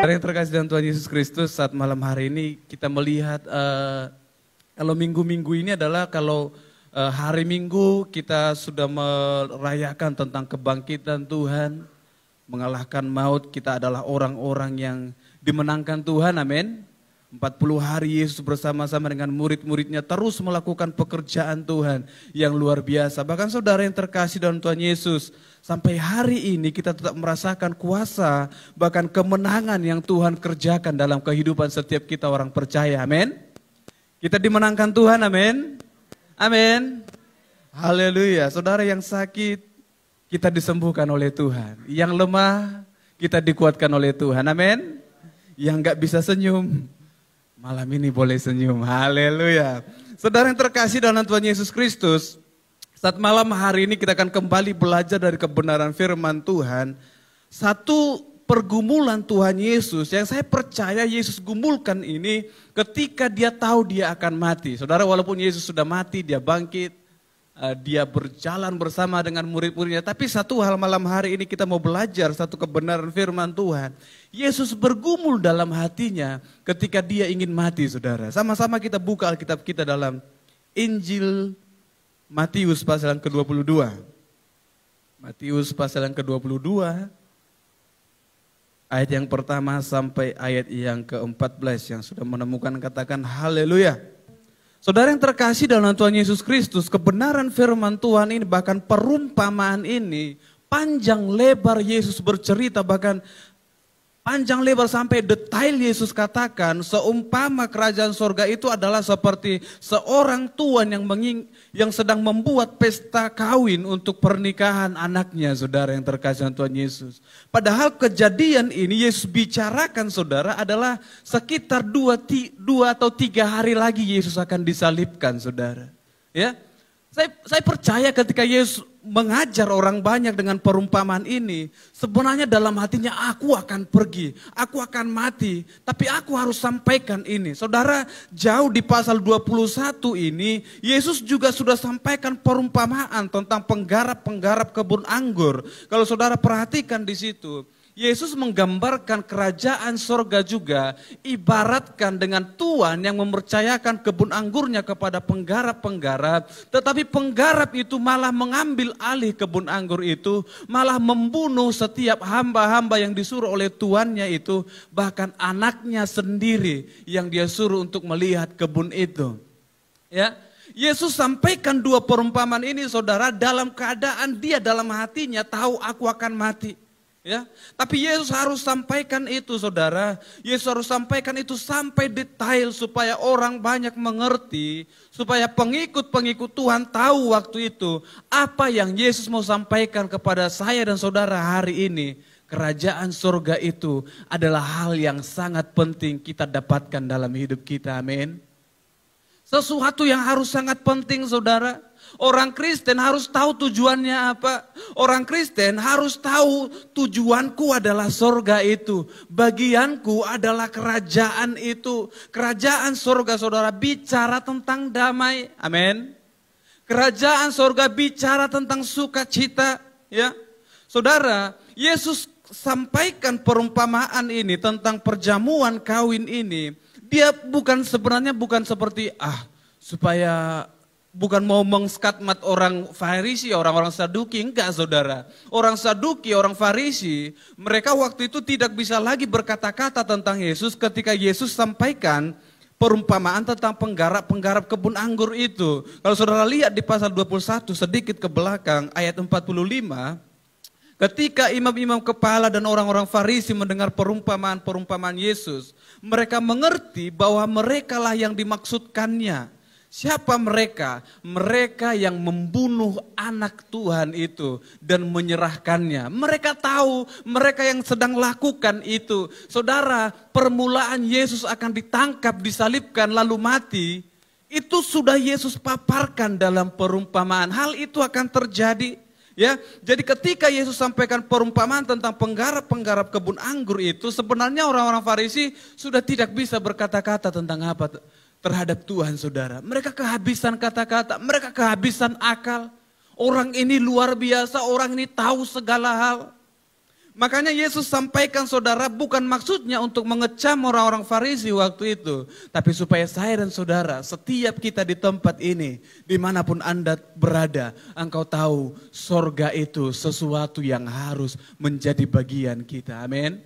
Saudara yang terkasih dalam Tuhan Yesus Kristus, saat malam hari ini kita melihat kalau minggu-minggu ini adalah kalau hari Minggu kita sudah merayakan tentang kebangkitan Tuhan, mengalahkan maut, kita adalah orang-orang yang dimenangkan Tuhan, amin. 40 hari Yesus bersama-sama dengan murid-muridnya terus melakukan pekerjaan Tuhan yang luar biasa. Bahkan saudara yang terkasih dalam Tuhan Yesus, sampai hari ini kita tetap merasakan kuasa, bahkan kemenangan yang Tuhan kerjakan dalam kehidupan setiap kita orang percaya, amin. Kita dimenangkan Tuhan, amin. Amin. Haleluya. Saudara yang sakit, kita disembuhkan oleh Tuhan. Yang lemah, kita dikuatkan oleh Tuhan, amin. Yang gak bisa senyum, malam ini boleh senyum, haleluya. Saudara yang terkasih dalam Tuhan Yesus Kristus, saat malam hari ini kita akan kembali belajar dari kebenaran firman Tuhan. Satu pergumulan Tuhan Yesus yang saya percaya Yesus gumulkan ini ketika dia tahu dia akan mati. Saudara, walaupun Yesus sudah mati, dia bangkit, dia berjalan bersama dengan murid-muridnya. Tapi satu hal malam hari ini kita mau belajar satu kebenaran firman Tuhan. Yesus bergumul dalam hatinya ketika dia ingin mati, saudara. Sama-sama kita buka Alkitab kita dalam Injil Matius pasal yang ke-22. Matius pasal yang ke-22. Ayat yang pertama sampai ayat yang ke-14, yang sudah menemukan katakan haleluya. Saudara yang terkasih dalam Tuhan Yesus Kristus, kebenaran firman Tuhan ini, bahkan perumpamaan ini, panjang lebar Yesus bercerita, bahkan panjang lebar sampai detail Yesus katakan, seumpama kerajaan sorga itu adalah seperti seorang tuan yang sedang membuat pesta kawin untuk pernikahan anaknya, saudara yang terkasih dalam Tuhan Yesus. Padahal kejadian ini Yesus bicarakan, saudara, adalah sekitar 2 atau 3 hari lagi Yesus akan disalibkan, saudara. Ya, saya percaya ketika Yesus mengajar orang banyak dengan perumpamaan ini, sebenarnya dalam hatinya aku akan pergi, aku akan mati, tapi aku harus sampaikan ini. Saudara, jauh di pasal 21 ini, Yesus juga sudah sampaikan perumpamaan tentang penggarap-penggarap kebun anggur. Kalau saudara perhatikan di situ, Yesus menggambarkan kerajaan sorga juga ibaratkan dengan tuan yang mempercayakan kebun anggurnya kepada penggarap-penggarap. Tetapi penggarap itu malah mengambil alih kebun anggur itu, malah membunuh setiap hamba-hamba yang disuruh oleh tuannya itu. Bahkan anaknya sendiri yang dia suruh untuk melihat kebun itu. Ya, Yesus sampaikan 2 perumpamaan ini, saudara, dalam keadaan dia dalam hatinya tahu aku akan mati. Ya, tapi Yesus harus sampaikan itu, saudara. Yesus harus sampaikan itu sampai detail supaya orang banyak mengerti, supaya pengikut-pengikut Tuhan tahu waktu itu apa yang Yesus mau sampaikan kepada saya dan saudara hari ini. Kerajaan surga itu adalah hal yang sangat penting kita dapatkan dalam hidup kita, amin. Sesuatu yang harus sangat penting, saudara. Orang Kristen harus tahu tujuannya apa. Orang Kristen harus tahu tujuanku adalah sorga itu. Bagianku adalah kerajaan itu. Kerajaan sorga, saudara, bicara tentang damai. Amin. Kerajaan sorga bicara tentang sukacita. Ya, saudara, Yesus sampaikan perumpamaan ini tentang perjamuan kawin ini. Dia sebenarnya bukan seperti supaya bukan mau mengskatmat orang Farisi, orang-orang Saduki, enggak, saudara. Orang Saduki, orang Farisi, mereka waktu itu tidak bisa lagi berkata-kata tentang Yesus ketika Yesus sampaikan perumpamaan tentang penggarap-penggarap kebun anggur itu. Kalau saudara lihat di pasal 21 sedikit ke belakang ayat 45, ketika imam-imam kepala dan orang-orang Farisi mendengar perumpamaan Yesus, mereka mengerti bahwa merekalah yang dimaksudkannya. Siapa mereka? Mereka yang membunuh anak Tuhan itu dan menyerahkannya. Mereka tahu, mereka yang sedang lakukan itu. Saudara, permulaan Yesus akan ditangkap, disalibkan, lalu mati. Itu sudah Yesus paparkan dalam perumpamaan. Hal itu akan terjadi. Ya, jadi ketika Yesus sampaikan perumpamaan tentang penggarap-penggarap kebun anggur itu, sebenarnya orang-orang Farisi sudah tidak bisa berkata-kata tentang apa terhadap Tuhan, saudara. Mereka kehabisan kata-kata, mereka kehabisan akal. Orang ini luar biasa, orang ini tahu segala hal. Makanya Yesus sampaikan saudara bukan maksudnya untuk mengecam orang-orang Farisi waktu itu. Tapi supaya saya dan saudara setiap kita di tempat ini, dimanapun Anda berada, engkau tahu sorga itu sesuatu yang harus menjadi bagian kita. Amin.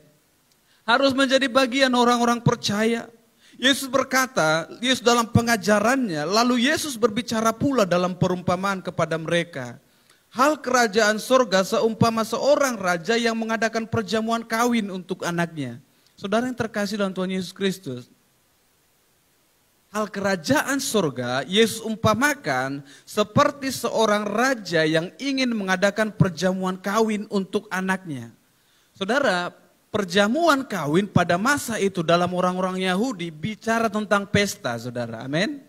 Harus menjadi bagian orang-orang percaya. Yesus berkata, Yesus dalam pengajarannya, lalu Yesus berbicara pula dalam perumpamaan kepada mereka. Hal kerajaan sorga seumpama seorang raja yang mengadakan perjamuan kawin untuk anaknya. Saudara yang terkasih dalam Tuhan Yesus Kristus. Hal kerajaan sorga Yesus umpamakan seperti seorang raja yang ingin mengadakan perjamuan kawin untuk anaknya. Saudara, perjamuan kawin pada masa itu dalam orang-orang Yahudi bicara tentang pesta, saudara. Amin.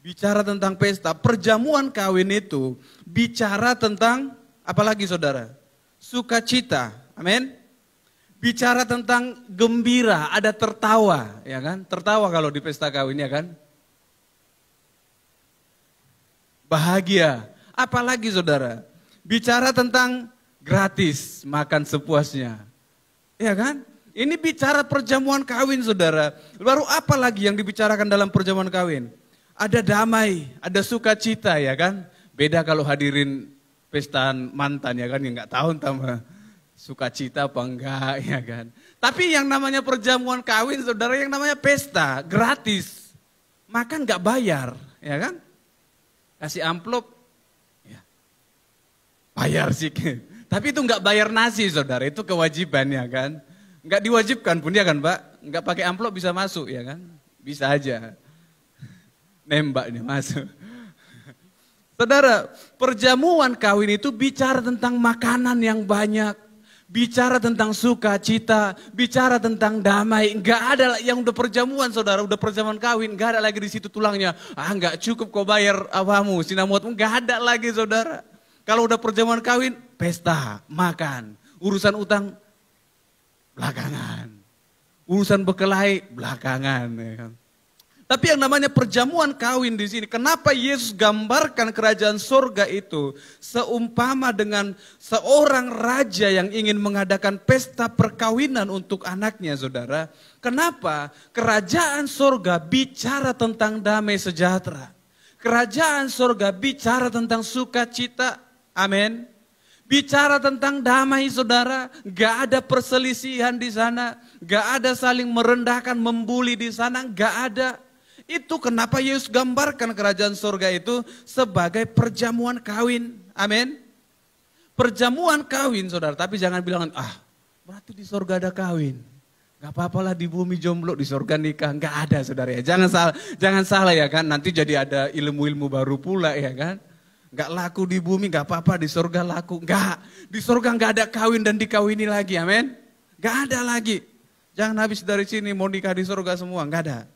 Bicara tentang pesta, perjamuan kawin itu bicara tentang apalagi saudara? Sukacita, amin. Bicara tentang gembira, ada tertawa, ya kan? Tertawa kalau di pesta kawin, ya kan? Bahagia, apalagi saudara? Bicara tentang gratis, makan sepuasnya, ya kan? Ini bicara perjamuan kawin saudara. Baru apa lagi yang dibicarakan dalam perjamuan kawin? Ada damai, ada sukacita, ya kan? Beda kalau hadirin pesta mantan, ya kan? Yang nggak tahu tambah sukacita apa enggak, ya kan? Tapi yang namanya perjamuan kawin, saudara, yang namanya pesta, gratis. Makan nggak bayar, ya kan? Kasih amplop, ya. Bayar sih. Tapi itu nggak bayar nasi, saudara. Itu kewajiban, ya kan? Nggak diwajibkan pun, ya kan, Pak? Nggak pakai amplop bisa masuk, ya kan? Bisa aja. Nembak nih masuk. Saudara, perjamuan kawin itu bicara tentang makanan yang banyak, bicara tentang sukacita, bicara tentang damai. Enggak ada yang udah perjamuan, saudara, udah perjamuan kawin, enggak ada lagi di situ tulangnya. Enggak cukup kau bayar apamu, sinamotmu, enggak ada lagi, saudara. Kalau udah perjamuan kawin, pesta, makan, urusan utang belakangan, urusan berkelahi belakangan, ya kan? Tapi yang namanya perjamuan kawin di sini, kenapa Yesus gambarkan kerajaan sorga itu seumpama dengan seorang raja yang ingin mengadakan pesta perkawinan untuk anaknya, saudara? Kenapa? Kerajaan sorga bicara tentang damai sejahtera. Kerajaan sorga bicara tentang sukacita, amin. Bicara tentang damai, saudara. Gak ada perselisihan di sana, gak ada saling merendahkan, membuli di sana, gak ada. Itu kenapa Yesus gambarkan kerajaan surga itu sebagai perjamuan kawin. Amin. Perjamuan kawin, saudara. Tapi jangan bilang, berarti di surga ada kawin. Gak apa-apalah di bumi jomblo, di surga nikah. Gak ada, saudara ya. Jangan salah ya kan. Nanti jadi ada ilmu-ilmu baru pula, ya kan. Gak laku di bumi, gak apa-apa, di surga laku. Gak, di surga gak ada kawin dan dikawini lagi. Amin. Gak ada lagi. Jangan habis dari sini mau nikah di surga semua. Gak ada.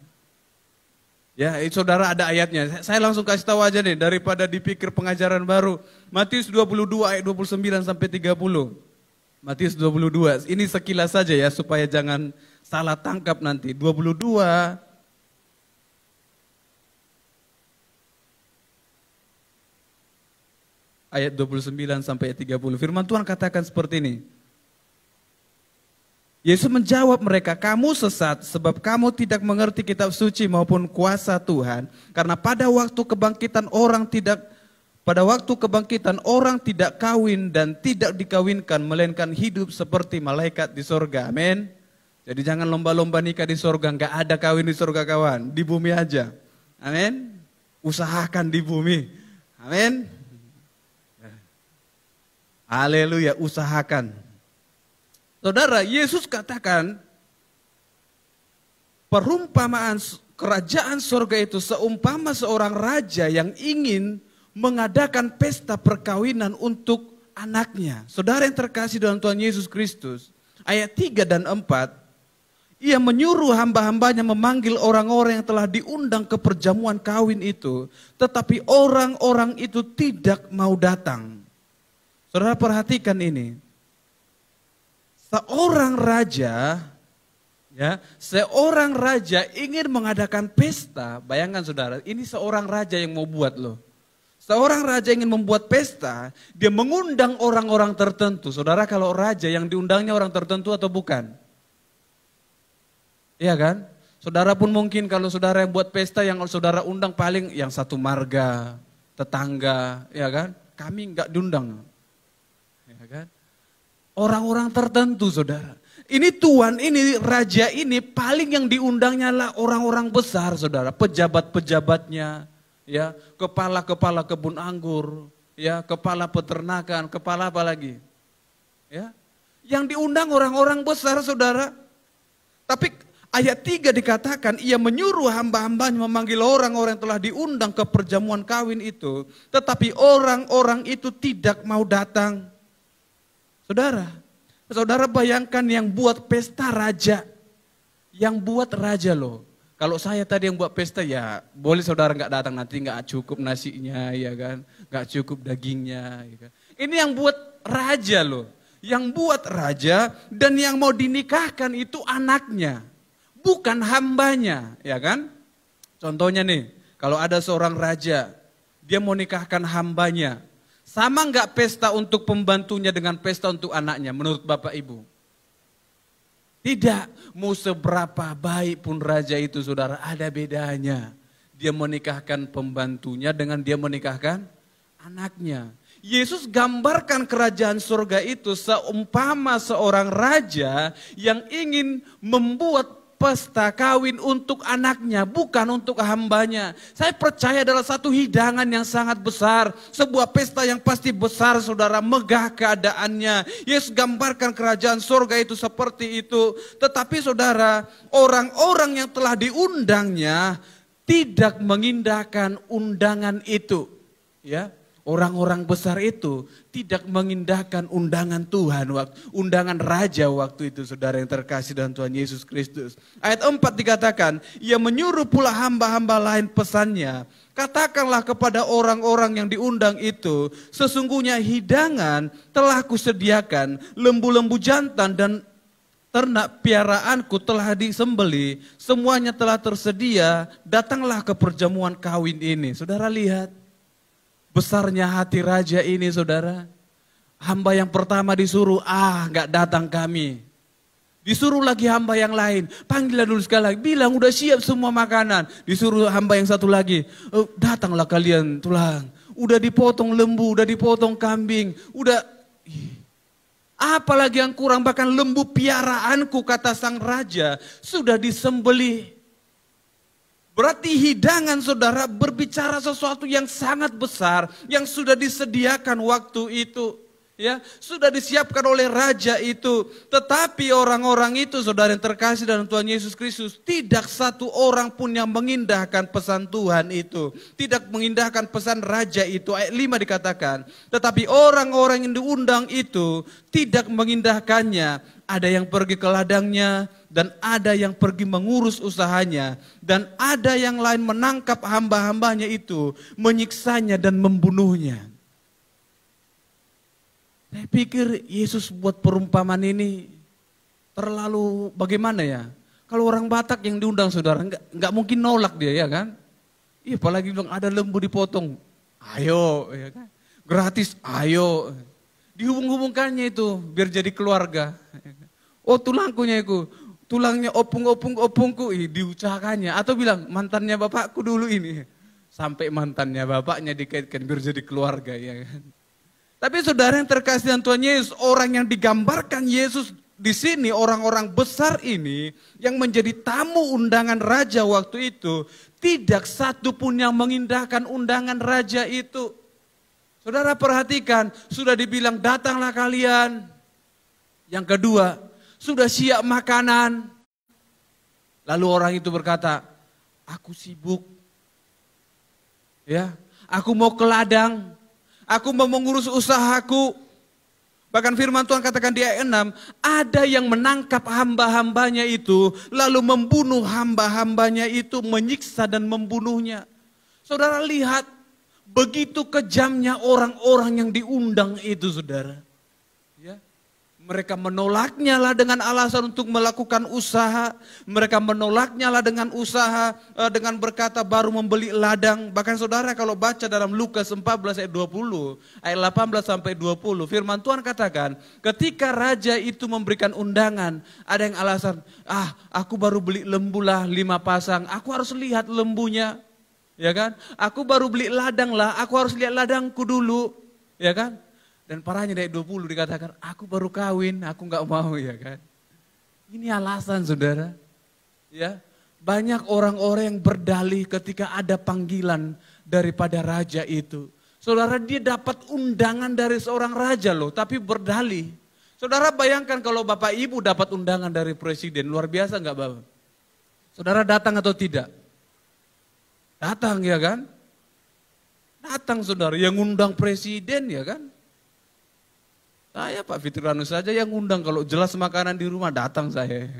Ya, saudara ada ayatnya. Saya langsung kasih tahu aja nih daripada dipikir pengajaran baru. Matius 22 ayat 29 sampai 30. Matius 22. Ini sekilas saja ya supaya jangan salah tangkap nanti. 22 ayat 29 sampai 30. Firman Tuhan katakan seperti ini. Yesus menjawab mereka, kamu sesat sebab kamu tidak mengerti kitab suci maupun kuasa Tuhan. Karena pada waktu kebangkitan orang tidak kawin dan tidak dikawinkan, melainkan hidup seperti malaikat di sorga. Amin. Jadi jangan lomba-lomba nikah di sorga, enggak ada kawin di sorga kawan, di bumi aja. Amin. Usahakan di bumi. Amin. Haleluya, usahakan. Saudara, Yesus katakan perumpamaan kerajaan surga itu seumpama seorang raja yang ingin mengadakan pesta perkawinan untuk anaknya. Saudara yang terkasih dalam Tuhan Yesus Kristus, ayat 3 dan 4, ia menyuruh hamba-hambanya memanggil orang-orang yang telah diundang ke perjamuan kawin itu, tetapi orang-orang itu tidak mau datang. Saudara perhatikan ini. Seorang raja ingin mengadakan pesta. Bayangkan saudara, ini seorang raja yang mau buat loh. Seorang raja ingin membuat pesta, dia mengundang orang-orang tertentu. Saudara, kalau raja yang diundangnya orang tertentu atau bukan? Iya kan? Saudara pun mungkin kalau saudara yang buat pesta yang saudara undang paling yang satu marga, tetangga, ya kan? Kami enggak diundang. Ya kan? Orang-orang tertentu, saudara. Ini tuan ini, raja ini paling yang diundangnya lah orang-orang besar, saudara. Pejabat-pejabatnya, ya, kepala-kepala kebun anggur, ya, kepala peternakan, kepala apa lagi? Ya. Yang diundang orang-orang besar, saudara. Tapi ayat 3 dikatakan, ia menyuruh hamba-hambanya memanggil orang-orang yang telah diundang ke perjamuan kawin itu. Tetapi orang-orang itu tidak mau datang. Saudara bayangkan yang buat pesta raja. Yang buat raja loh. Kalau saya tadi yang buat pesta ya boleh saudara nggak datang, nanti nggak cukup nasinya ya kan. Nggak cukup dagingnya. Ya kan? Ini yang buat raja loh. Yang buat raja dan yang mau dinikahkan itu anaknya. Bukan hambanya, ya kan? Contohnya nih, kalau ada seorang raja, dia mau nikahkan hambanya. Sama nggak pesta untuk pembantunya dengan pesta untuk anaknya menurut Bapak Ibu? Tidak, mau seberapa baik pun raja itu saudara, ada bedanya. Dia menikahkan pembantunya dengan dia menikahkan anaknya. Yesus gambarkan kerajaan surga itu seumpama seorang raja yang ingin membuat pesta kawin untuk anaknya, bukan untuk hambanya. Saya percaya adalah satu hidangan yang sangat besar. Sebuah pesta yang pasti besar, saudara, megah keadaannya. Yesus gambarkan kerajaan surga itu seperti itu. Tetapi saudara, orang-orang yang telah diundangnya tidak mengindahkan undangan itu. Ya. Orang-orang besar itu tidak mengindahkan undangan Tuhan, undangan raja waktu itu, saudara yang terkasih dalam Tuhan Yesus Kristus. Ayat 4 dikatakan, ia menyuruh pula hamba-hamba lain pesannya. Katakanlah kepada orang-orang yang diundang itu, sesungguhnya hidangan telah kusediakan, lembu-lembu jantan dan ternak piaraanku telah disembeli, semuanya telah tersedia, datanglah ke perjamuan kawin ini. Saudara lihat. Besarnya hati raja ini, saudara. Hamba yang pertama disuruh, nggak datang kami. Disuruh lagi hamba yang lain, panggillah dulu sekali lagi, bilang udah siap semua makanan. Disuruh hamba yang satu lagi, datanglah kalian tulang. Udah dipotong lembu, udah dipotong kambing, udah... Apalagi yang kurang, bahkan lembu piaraanku, kata sang raja, sudah disembelih. Berarti hidangan saudara berbicara sesuatu yang sangat besar yang sudah disediakan waktu itu. Ya, sudah disiapkan oleh raja itu. Tetapi orang-orang itu saudara yang terkasih dalam Tuhan Yesus Kristus, tidak satu orang pun yang mengindahkan pesan Tuhan itu. Tidak mengindahkan pesan raja itu. Ayat 5 dikatakan, tetapi orang-orang yang diundang itu tidak mengindahkannya. Ada yang pergi ke ladangnya dan ada yang pergi mengurus usahanya. Dan ada yang lain menangkap hamba-hambanya itu, menyiksanya dan membunuhnya. Saya pikir Yesus buat perumpamaan ini terlalu bagaimana ya? Kalau orang Batak yang diundang saudara, nggak mungkin nolak dia ya kan? Iya, apalagi bilang ada lembu dipotong, ayo ya kan? Gratis, ayo. Dihubung-hubungkannya itu biar jadi keluarga. Oh tulangkunya itu, tulangnya opungku, diucapkannya. Atau bilang mantannya bapakku dulu ini. Sampai mantannya bapaknya dikaitkan biar jadi keluarga ya kan? Tapi saudara yang terkasih dalam Tuhan Yesus, orang yang digambarkan Yesus di sini, orang-orang besar ini yang menjadi tamu undangan raja waktu itu, tidak satu pun yang mengindahkan undangan raja itu. Saudara perhatikan, sudah dibilang datanglah kalian. Yang kedua, sudah siap makanan. Lalu orang itu berkata, aku sibuk. Ya, aku mau ke ladang. Aku mau mengurus usahaku. Bahkan firman Tuhan katakan di ayat 6, ada yang menangkap hamba-hambanya itu, lalu membunuh hamba-hambanya itu, menyiksa dan membunuhnya. Saudara lihat, begitu kejamnya orang-orang yang diundang itu saudara. Ya, Mereka menolaknya lah dengan alasan untuk melakukan usaha. Mereka menolaknya lah dengan usaha, dengan berkata baru membeli ladang. Bahkan saudara kalau baca dalam Lukas 14 ayat 20, ayat 18 sampai 20. Firman Tuhan katakan, ketika raja itu memberikan undangan, ada yang alasan, aku baru beli lembu lah 5 pasang, aku harus lihat lembunya. Ya kan? Aku baru beli ladang lah, aku harus lihat ladangku dulu. Ya kan? Dan parahnya dari 20 dikatakan, aku baru kawin, aku nggak mau, ya kan. Ini alasan saudara. Ya, banyak orang-orang yang berdalih ketika ada panggilan daripada raja itu. Saudara, dia dapat undangan dari seorang raja loh, tapi berdalih. Saudara bayangkan kalau Bapak Ibu dapat undangan dari presiden, luar biasa nggak Bapak? Saudara datang atau tidak? Datang ya kan? Datang saudara, yang undang presiden ya kan? Saya Pak Fitrianus saja yang undang, kalau jelas makanan di rumah datang saya.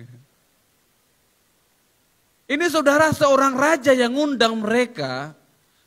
Ini saudara seorang raja yang undang mereka,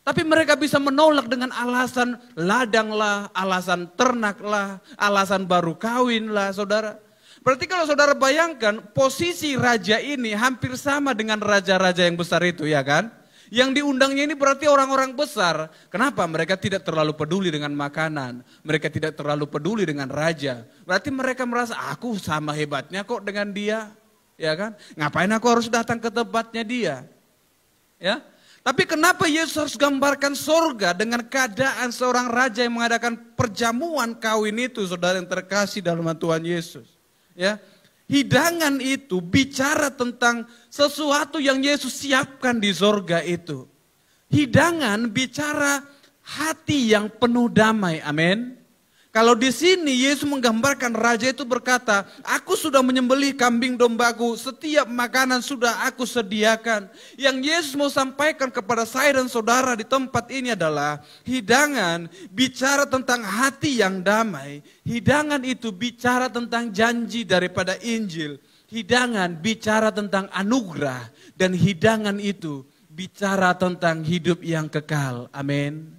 tapi mereka bisa menolak dengan alasan ladang lah, alasan ternak lah, alasan baru kawin lah saudara. Berarti kalau saudara bayangkan posisi raja ini hampir sama dengan raja-raja yang besar itu ya kan. Yang diundangnya ini berarti orang-orang besar. Kenapa? Mereka tidak terlalu peduli dengan makanan. Mereka tidak terlalu peduli dengan raja. Berarti mereka merasa, aku sama hebatnya kok dengan dia. Ya kan? Ngapain aku harus datang ke tempatnya dia? Ya. Tapi kenapa Yesus harus gambarkan sorga dengan keadaan seorang raja yang mengadakan perjamuan kawin itu, saudara yang terkasih dalam Tuhan Yesus. Ya. Hidangan itu bicara tentang sesuatu yang Yesus siapkan di sorga itu. Hidangan bicara hati yang penuh damai, amin. Kalau di sini Yesus menggambarkan raja itu berkata, aku sudah menyembelih kambing dombaku, setiap makanan sudah aku sediakan. Yang Yesus mau sampaikan kepada saya dan saudara di tempat ini adalah, hidangan bicara tentang hati yang damai. Hidangan itu bicara tentang janji daripada Injil. Hidangan bicara tentang anugerah, dan hidangan itu bicara tentang hidup yang kekal, amin.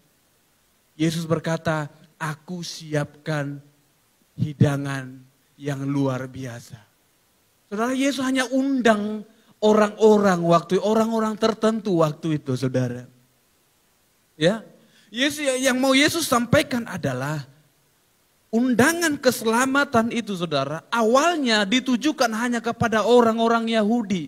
Yesus berkata, aku siapkan hidangan yang luar biasa. Saudara, Yesus hanya undang orang-orang tertentu waktu itu, saudara. Ya, Yesus yang mau Yesus sampaikan adalah undangan keselamatan itu, saudara, awalnya ditujukan hanya kepada orang-orang Yahudi.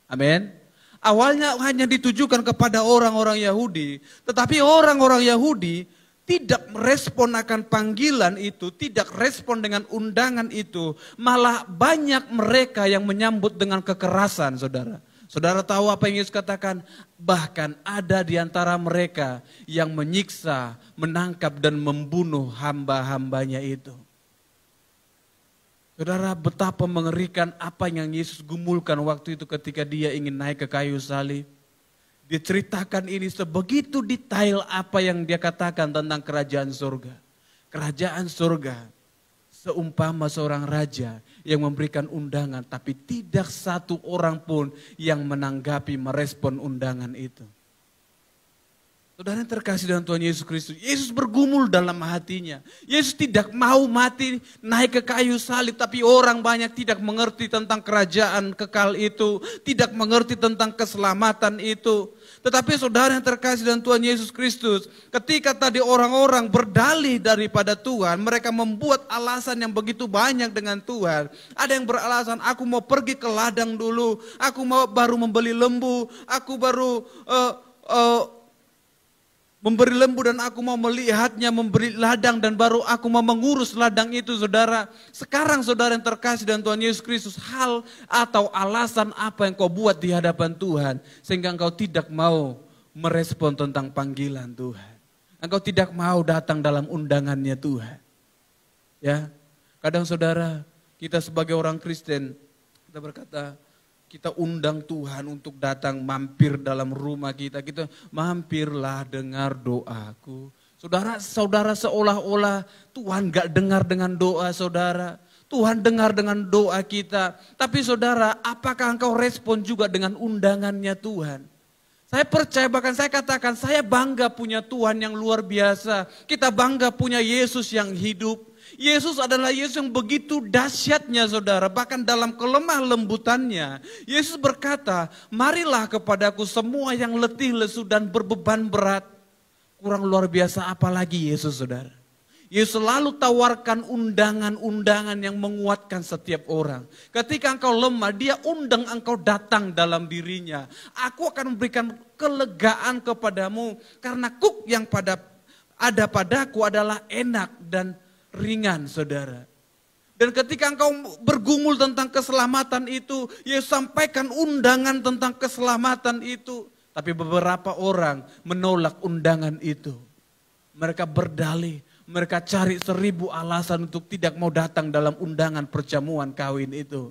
Amin. Awalnya hanya ditujukan kepada orang-orang Yahudi, tetapi orang-orang Yahudi tidak merespon akan panggilan itu, tidak respon dengan undangan itu. Malah banyak mereka yang menyambut dengan kekerasan, saudara. Saudara tahu apa yang Yesus katakan? Bahkan ada di antara mereka yang menyiksa, menangkap dan membunuh hamba-hambanya itu. Saudara, betapa mengerikan apa yang Yesus gumulkan waktu itu ketika dia ingin naik ke kayu salib. Diceritakan ini sebegitu detail apa yang dia katakan tentang kerajaan surga. Kerajaan surga seumpama seorang raja yang memberikan undangan, tapi tidak satu orang pun yang menanggapi, merespon undangan itu. Saudara yang terkasih dalam Tuhan Yesus Kristus, Yesus bergumul dalam hatinya. Yesus tidak mau mati naik ke kayu salib, tapi orang banyak tidak mengerti tentang kerajaan kekal itu, tidak mengerti tentang keselamatan itu. Tetapi saudara yang terkasih dalam Tuhan Yesus Kristus, ketika tadi orang-orang berdalih daripada Tuhan, mereka membuat alasan yang begitu banyak dengan Tuhan. Ada yang beralasan, aku mau pergi ke ladang dulu, aku mau baru membeli lembu, aku baru memberi lembu dan aku mau melihatnya, memberi ladang dan baru aku mau mengurus ladang itu, saudara. Sekarang saudara yang terkasih dalam Tuhan Yesus Kristus, hal atau alasan apa yang kau buat di hadapan Tuhan sehingga engkau tidak mau merespon tentang panggilan Tuhan. Engkau tidak mau datang dalam undangannya Tuhan. Ya, kadang saudara, kita sebagai orang Kristen, kita berkata, kita undang Tuhan untuk datang mampir dalam rumah kita. Kita mampirlah dengar doaku. Saudara seolah-olah Tuhan gak dengar dengan doa saudara. Tuhan dengar dengan doa kita. Tapi saudara, apakah engkau respon juga dengan undangannya Tuhan? Saya percaya, bahkan saya katakan, saya bangga punya Tuhan yang luar biasa. Kita bangga punya Yesus yang hidup. Yesus adalah Yesus yang begitu dahsyatnya saudara. Bahkan dalam kelemah lembutannya. Yesus berkata, marilah kepadaku semua yang letih, lesu dan berbeban berat. Kurang luar biasa apalagi Yesus saudara. Yesus selalu tawarkan undangan-undangan yang menguatkan setiap orang. Ketika engkau lemah, dia undang engkau datang dalam dirinya. Aku akan memberikan kelegaan kepadamu. Karena kuk yang ada padaku adalah enak dan ringan saudara. Dan ketika engkau bergumul tentang keselamatan itu, Yesus sampaikan undangan tentang keselamatan itu. Tapi beberapa orang menolak undangan itu. Mereka berdalih, mereka cari 1000 alasan untuk tidak mau datang dalam undangan perjamuan kawin itu.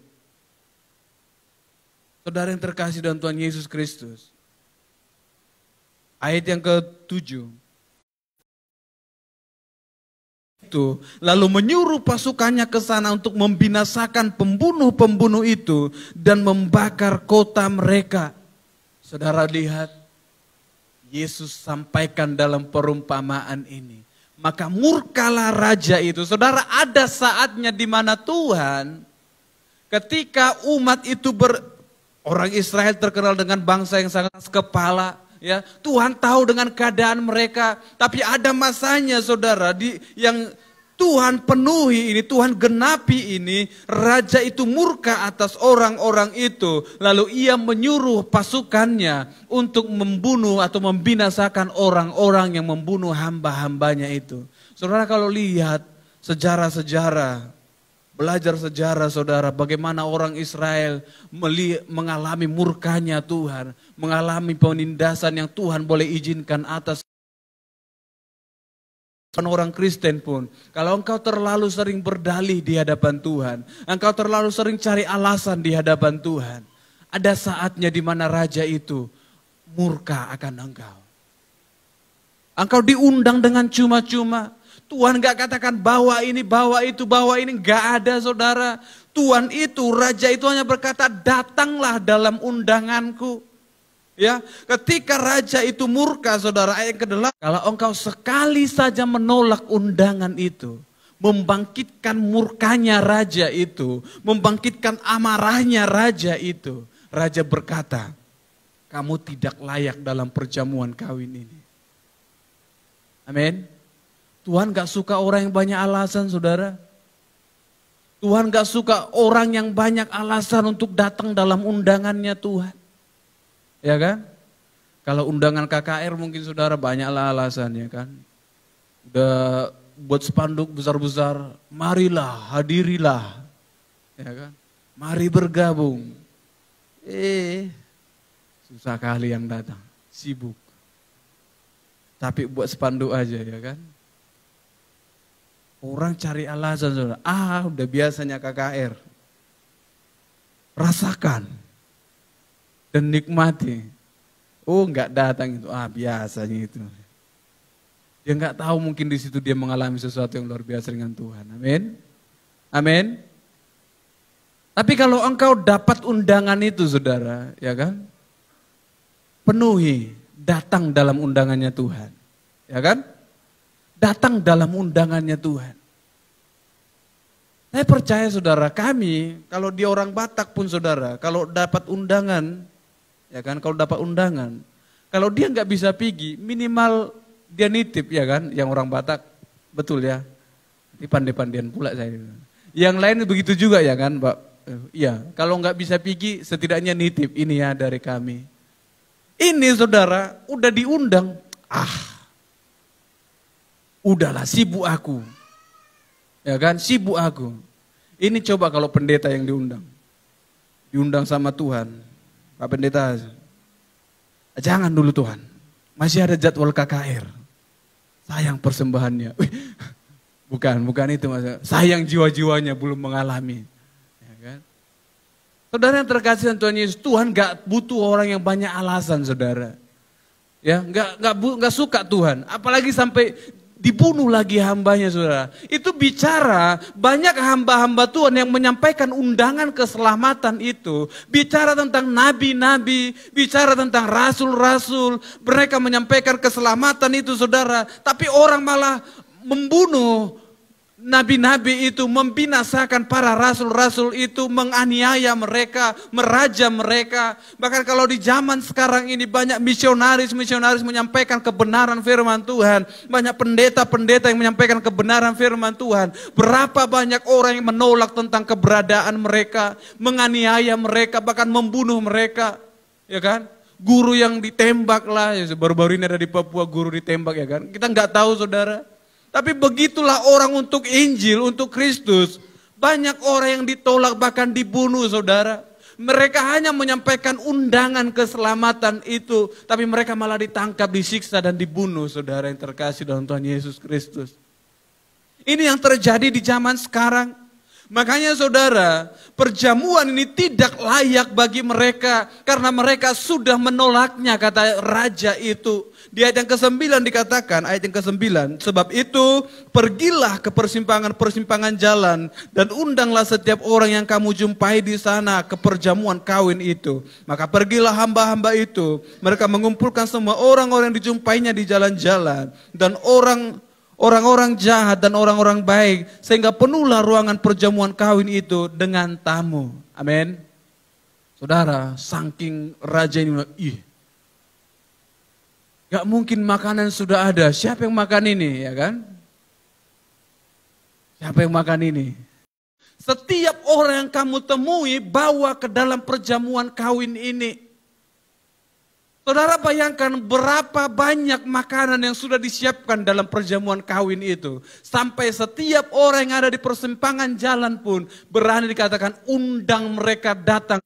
Saudara yang terkasih dalam Tuhan Yesus Kristus. Ayat yang ke-7. Lalu menyuruh pasukannya ke sana untuk membinasakan pembunuh-pembunuh itu dan membakar kota mereka. Saudara lihat, Yesus sampaikan dalam perumpamaan ini. Maka murkalah raja itu. Saudara, ada saatnya di mana Tuhan ketika umat itu orang Israel terkenal dengan bangsa yang sangat keras kepala. Ya, Tuhan tahu dengan keadaan mereka, tapi ada masanya saudara yang Tuhan penuhi ini, Tuhan genapi ini, raja itu murka atas orang-orang itu, lalu ia menyuruh pasukannya untuk membunuh atau membinasakan orang-orang yang membunuh hamba-hambanya itu. Saudara kalau lihat sejarah-sejarah, belajar sejarah saudara, bagaimana orang Israel mengalami murkanya Tuhan, mengalami penindasan yang Tuhan boleh izinkan atas orang Kristen pun. Kalau engkau terlalu sering berdalih di hadapan Tuhan, engkau terlalu sering cari alasan di hadapan Tuhan, ada saatnya di mana raja itu murka akan engkau. Engkau diundang dengan cuma-cuma. Tuhan gak katakan bawa ini, gak ada saudara. Tuhan itu, raja itu hanya berkata datanglah dalam undanganku. Ya, ketika raja itu murka saudara, ayat ke-8. Kalau engkau sekali saja menolak undangan itu, membangkitkan murkanya raja itu, membangkitkan amarahnya raja itu. Raja berkata, kamu tidak layak dalam perjamuan kawin ini. Amin. Tuhan gak suka orang yang banyak alasan saudara. Tuhan gak suka orang yang banyak alasan untuk datang dalam undangannya Tuhan. Ya kan? Kalau undangan KKR mungkin saudara banyaklah alasannya kan. Udah buat spanduk besar-besar, marilah, hadirilah. Ya kan? Mari bergabung. Susah kali yang datang, sibuk. Tapi buat spanduk aja ya kan. Orang cari alasan saudara, udah biasanya KKR. Rasakan dan nikmati. Enggak datang itu, biasanya itu. Dia enggak tahu mungkin di situ dia mengalami sesuatu yang luar biasa dengan Tuhan. Amin. Amin. Tapi kalau engkau dapat undangan itu saudara, ya kan? Penuhi, datang dalam undangannya Tuhan. Ya kan? Datang dalam undangannya Tuhan. Saya percaya saudara, kami kalau dia orang Batak pun saudara, kalau dapat undangan, ya kan, kalau dia nggak bisa pergi, minimal dia nitip ya kan, yang orang Batak, betul ya. Ini pandai-pandian pula saya. Yang lain begitu juga ya kan, Pak. Iya, kalau nggak bisa pergi, setidaknya nitip ini ya dari kami. Ini saudara, udah diundang, udahlah sibuk aku. Ya kan, sibuk aku. Ini coba kalau pendeta yang diundang. Diundang sama Tuhan. Pak pendeta, jangan dulu Tuhan. Masih ada jadwal KKR. Sayang persembahannya. Bukan itu maksudnya. Sayang jiwa-jiwanya belum mengalami. Ya kan? Saudara yang terkasih Tuhan Yesus, Tuhan gak butuh orang yang banyak alasan saudara. Ya, gak suka Tuhan. Apalagi sampai dibunuh lagi hambanya saudara. Itu bicara banyak hamba-hamba Tuhan yang menyampaikan undangan keselamatan itu. Bicara tentang nabi-nabi, bicara tentang rasul-rasul. Mereka menyampaikan keselamatan itu saudara. Tapi orang malah membunuh nabi-nabi itu membinasakan para rasul-rasul itu, menganiaya mereka, meraja mereka. Bahkan kalau di zaman sekarang ini banyak misionaris-misionaris menyampaikan kebenaran firman Tuhan. Banyak pendeta-pendeta yang menyampaikan kebenaran firman Tuhan. Berapa banyak orang yang menolak tentang keberadaan mereka, menganiaya mereka, bahkan membunuh mereka. Ya kan? Guru yang ditembak lah, ya, baru-baru ini ada di Papua guru ditembak ya kan. Kita nggak tahu saudara. Tapi begitulah orang untuk Injil, untuk Kristus. Banyak orang yang ditolak bahkan dibunuh saudara. Mereka hanya menyampaikan undangan keselamatan itu. Tapi mereka malah ditangkap, disiksa dan dibunuh saudara yang terkasih dalam Tuhan Yesus Kristus. Ini yang terjadi di zaman sekarang. Makanya saudara, perjamuan ini tidak layak bagi mereka. Karena mereka sudah menolaknya, kata raja itu. Di ayat yang ke-9 dikatakan, ayat yang ke-9. Sebab itu, pergilah ke persimpangan-persimpangan jalan. Dan undanglah setiap orang yang kamu jumpai di sana ke perjamuan kawin itu. Maka pergilah hamba-hamba itu. Mereka mengumpulkan semua orang-orang yang dijumpainya di jalan-jalan. Dan orang-orang jahat dan orang-orang baik, sehingga penuhlah ruangan perjamuan kawin itu dengan tamu. Amin. Saudara, saking raja ini, gak mungkin makanan sudah ada. Siapa yang makan ini, ya kan? Siapa yang makan ini? Setiap orang yang kamu temui bawa ke dalam perjamuan kawin ini. Saudara bayangkan berapa banyak makanan yang sudah disiapkan dalam perjamuan kawin itu. Sampai setiap orang yang ada di persimpangan jalan pun berani dikatakan undang mereka datang.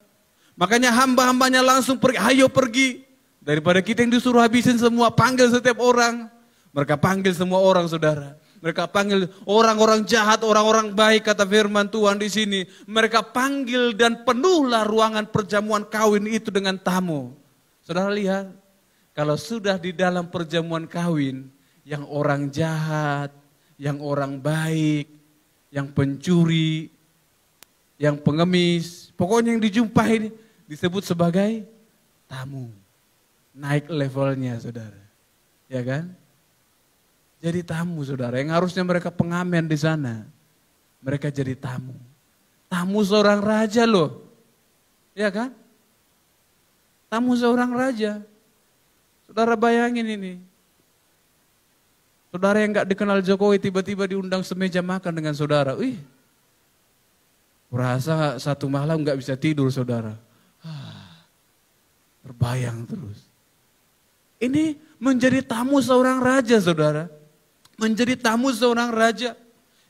Makanya hamba-hambanya langsung pergi, ayo pergi. Daripada kita yang disuruh habisin semua, panggil setiap orang. Mereka panggil semua orang saudara. Mereka panggil orang-orang jahat, orang-orang baik, kata firman Tuhan di sini. Mereka panggil dan penuhlah ruangan perjamuan kawin itu dengan tamu. Saudara lihat, kalau sudah di dalam perjamuan kawin, yang orang jahat, yang orang baik, yang pencuri, yang pengemis, pokoknya yang dijumpai disebut sebagai tamu. Naik levelnya saudara, ya kan? Jadi tamu saudara, yang harusnya mereka pengamen di sana, mereka jadi tamu. Tamu seorang raja loh, ya kan? Tamu seorang raja. Saudara bayangin ini. Saudara yang gak dikenal Jokowi tiba-tiba diundang semeja makan dengan saudara. Merasa satu malam gak bisa tidur saudara. Terbayang terus. Ini menjadi tamu seorang raja saudara. Menjadi tamu seorang raja.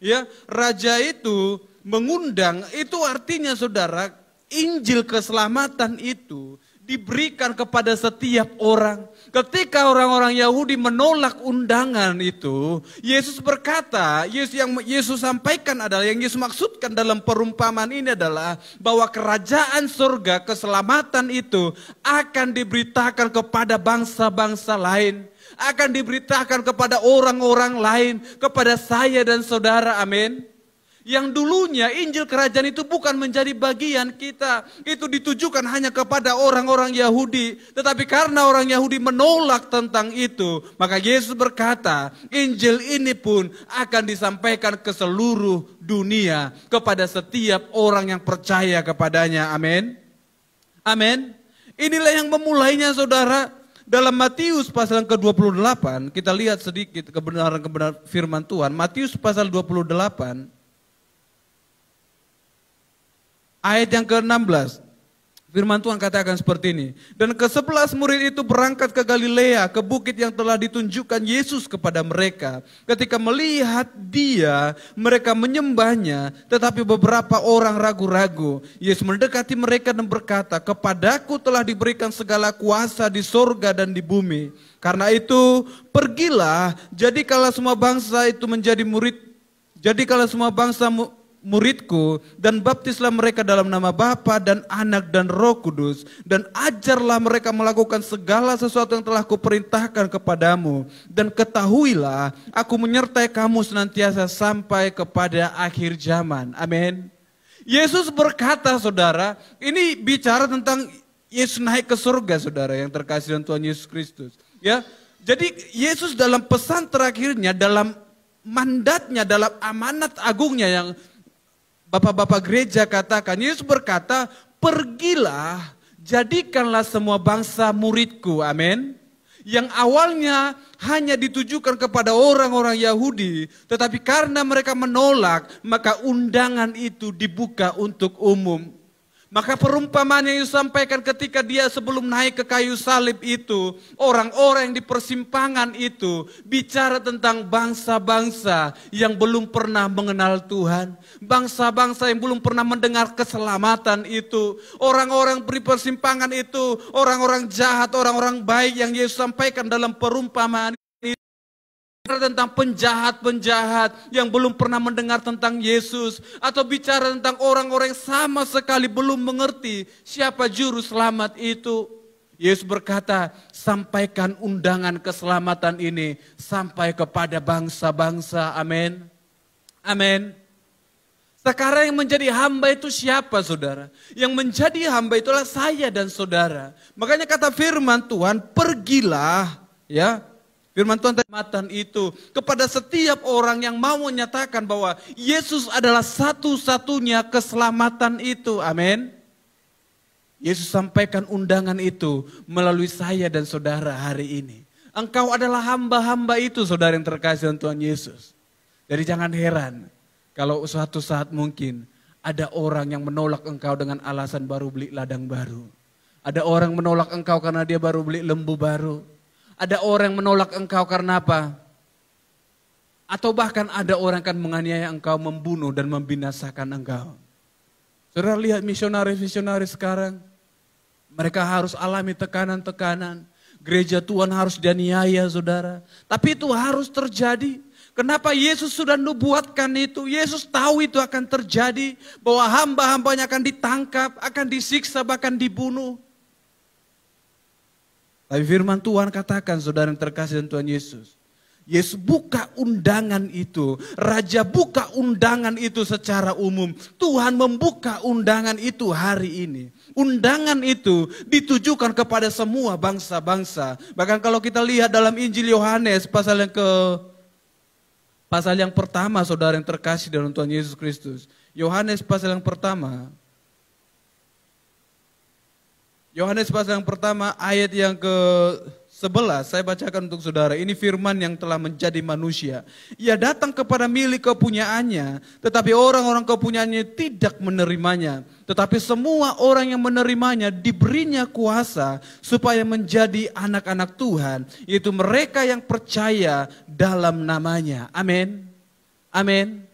Ya, raja itu mengundang, itu artinya saudara, Injil keselamatan itu diberikan kepada setiap orang. Ketika orang-orang Yahudi menolak undangan itu, Yesus berkata, yang Yesus sampaikan adalah, yang Yesus maksudkan dalam perumpamaan ini adalah bahwa kerajaan surga, keselamatan itu akan diberitakan kepada bangsa-bangsa lain. Akan diberitakan kepada orang-orang lain, kepada saya dan saudara, amin. Yang dulunya Injil kerajaan itu bukan menjadi bagian kita. Itu ditujukan hanya kepada orang-orang Yahudi. Tetapi karena orang Yahudi menolak tentang itu, maka Yesus berkata, Injil ini pun akan disampaikan ke seluruh dunia. Kepada setiap orang yang percaya kepadanya. Amin. Amin. Inilah yang memulainya saudara. Dalam Matius pasal ke-28, kita lihat sedikit kebenaran-kebenaran firman Tuhan. Matius pasal 28. Ayat yang ke-16, firman Tuhan katakan seperti ini. Dan ke-11 murid itu berangkat ke Galilea, ke bukit yang telah ditunjukkan Yesus kepada mereka. Ketika melihat dia, mereka menyembahnya, tetapi beberapa orang ragu-ragu. Yesus mendekati mereka dan berkata, kepadaku telah diberikan segala kuasa di sorga dan di bumi. Karena itu, pergilah, jadikanlah semua bangsa itu menjadi murid, jadikanlah semua bangsa muridku, dan baptislah mereka dalam nama Bapa dan Anak dan Roh Kudus, dan ajarlah mereka melakukan segala sesuatu yang telah kuperintahkan kepadamu, dan ketahuilah aku menyertai kamu senantiasa sampai kepada akhir zaman. Amin. Yesus berkata saudara, ini bicara tentang Yesus naik ke surga saudara yang terkasih dalam Tuhan Yesus Kristus. Ya, jadi Yesus dalam pesan terakhirnya dalam mandatnya, dalam amanat agungnya yang Bapak-bapak gereja katakan, Yesus berkata, pergilah, jadikanlah semua bangsa muridku, amin. Yang awalnya hanya ditujukan kepada orang-orang Yahudi, tetapi karena mereka menolak, maka undangan itu dibuka untuk umum. Maka perumpamaan yang disampaikan ketika dia sebelum naik ke kayu salib itu, orang-orang yang di persimpangan itu bicara tentang bangsa-bangsa yang belum pernah mengenal Tuhan. Bangsa-bangsa yang belum pernah mendengar keselamatan itu. Orang-orang di persimpangan itu, orang-orang jahat, orang-orang baik yang Yesus sampaikan dalam perumpamaan. Tentang penjahat-penjahat yang belum pernah mendengar tentang Yesus, atau bicara tentang orang-orang yang sama sekali belum mengerti siapa juru selamat itu. Yesus berkata, sampaikan undangan keselamatan ini sampai kepada bangsa-bangsa, amin. Amin. Sekarang yang menjadi hamba itu siapa, saudara? Yang menjadi hamba itulah saya dan saudara. Makanya kata firman Tuhan, pergilah, ya. Firman Tuhan keselamatan itu kepada setiap orang yang mau menyatakan bahwa Yesus adalah satu-satunya keselamatan itu. Amin. Yesus sampaikan undangan itu melalui saya dan saudara hari ini. Engkau adalah hamba-hamba itu, saudara yang terkasih Tuhan Yesus. Jadi jangan heran kalau suatu saat mungkin ada orang yang menolak engkau dengan alasan baru beli ladang baru. Ada orang menolak engkau karena dia baru beli lembu baru. Ada orang menolak engkau karena apa? Atau bahkan ada orang akan menganiaya engkau, membunuh dan membinasakan engkau. Saudara lihat misionaris-misionaris sekarang. Mereka harus alami tekanan-tekanan. Gereja Tuhan harus dianiaya, saudara. Tapi itu harus terjadi. Kenapa Yesus sudah nubuatkan itu? Yesus tahu itu akan terjadi. Bahwa hamba-hambanya akan ditangkap, akan disiksa, bahkan dibunuh. Tapi firman Tuhan katakan, saudara yang terkasih dan Tuhan Yesus. Yesus buka undangan itu. Raja buka undangan itu secara umum. Tuhan membuka undangan itu hari ini. Undangan itu ditujukan kepada semua bangsa-bangsa. Bahkan kalau kita lihat dalam Injil Yohanes pasal yang pertama, saudara yang terkasih dalam Tuhan Yesus Kristus. Yohanes pasal yang pertama. Yohanes pasal yang pertama ayat yang ke-11, saya bacakan untuk saudara. Ini firman yang telah menjadi manusia. Ia datang kepada milik kepunyaannya, tetapi orang-orang kepunyaannya tidak menerimanya. Tetapi semua orang yang menerimanya diberinya kuasa supaya menjadi anak-anak Tuhan, yaitu mereka yang percaya dalam namanya. Amin. Amin.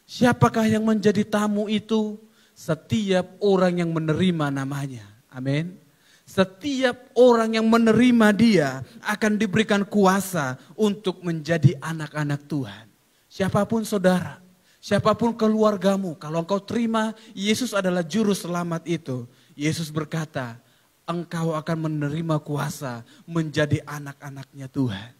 Siapakah yang menjadi tamu itu? Setiap orang yang menerima namanya. Amin. Setiap orang yang menerima dia akan diberikan kuasa untuk menjadi anak-anak Tuhan. Siapapun saudara, siapapun keluargamu, kalau engkau terima Yesus adalah juru selamat itu, Yesus berkata, engkau akan menerima kuasa menjadi anak-anaknya Tuhan.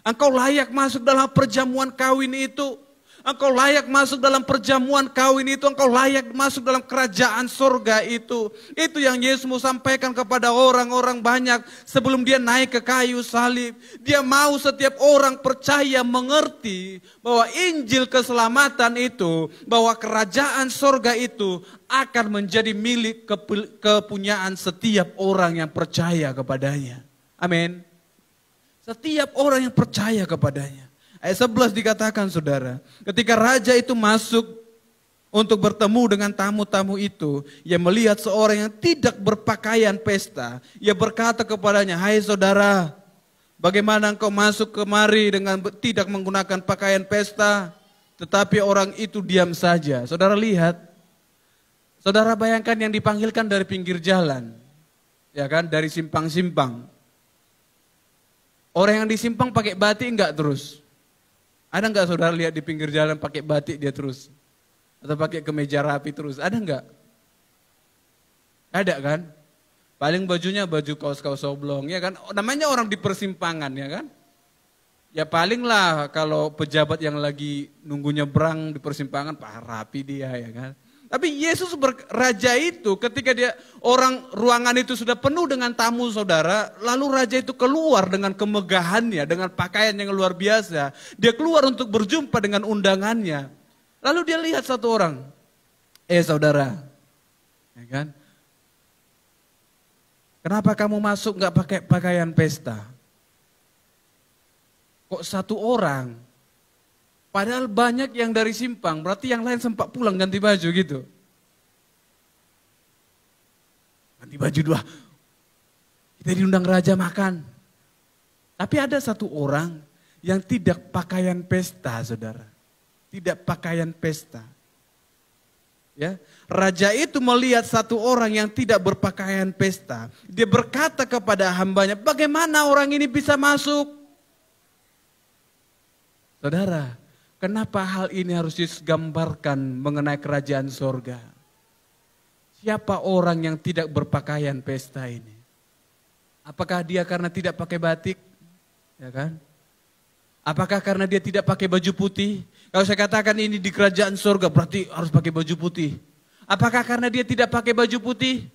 Engkau layak masuk dalam perjamuan kawin itu. Engkau layak masuk dalam perjamuan kawin itu. Engkau layak masuk dalam kerajaan surga itu. Itu yang Yesus mau sampaikan kepada orang-orang banyak sebelum dia naik ke kayu salib. Dia mau setiap orang percaya mengerti bahwa Injil keselamatan itu, bahwa kerajaan surga itu akan menjadi milik kepunyaan setiap orang yang percaya kepadanya. Amin. Setiap orang yang percaya kepadanya. Ayat 11 dikatakan, saudara, ketika raja itu masuk untuk bertemu dengan tamu-tamu itu, ia melihat seorang yang tidak berpakaian pesta. Ia berkata kepadanya, hai saudara, bagaimana engkau masuk kemari dengan tidak menggunakan pakaian pesta? Tetapi orang itu diam saja. Saudara lihat, saudara bayangkan yang dipanggilkan dari pinggir jalan, ya kan, dari simpang-simpang. Orang yang disimpang pakai batik enggak terus? Ada enggak saudara lihat di pinggir jalan pakai batik dia terus? Atau pakai kemeja rapi terus? Ada enggak? Ada kan? Paling bajunya baju kaos-kaos oblong, ya kan? Namanya orang di persimpangan, ya kan? Ya paling lah kalau pejabat yang lagi nunggu nyebrang di persimpangan, rapi dia, ya kan? Tapi Yesus raja itu ketika ruangan itu sudah penuh dengan tamu saudara, lalu raja itu keluar dengan kemegahannya, dengan pakaian yang luar biasa. Dia keluar untuk berjumpa dengan undangannya. Lalu dia lihat satu orang, saudara, ya kan? Kenapa kamu masuk nggak pakai pakaian pesta? Kok satu orang? Padahal banyak yang dari simpang, berarti yang lain sempat pulang ganti baju gitu. Ganti baju dua, kita diundang raja makan. Tapi ada satu orang yang tidak pakaian pesta, saudara. Tidak pakaian pesta. Ya, raja itu melihat satu orang yang tidak berpakaian pesta. Dia berkata kepada hambanya, bagaimana orang ini bisa masuk? Saudara, kenapa hal ini harus digambarkan mengenai kerajaan sorga? Siapa orang yang tidak berpakaian pesta ini? Apakah dia karena tidak pakai batik? Ya kan? Apakah karena dia tidak pakai baju putih? Kalau saya katakan ini di kerajaan sorga berarti harus pakai baju putih. Apakah karena dia tidak pakai baju putih?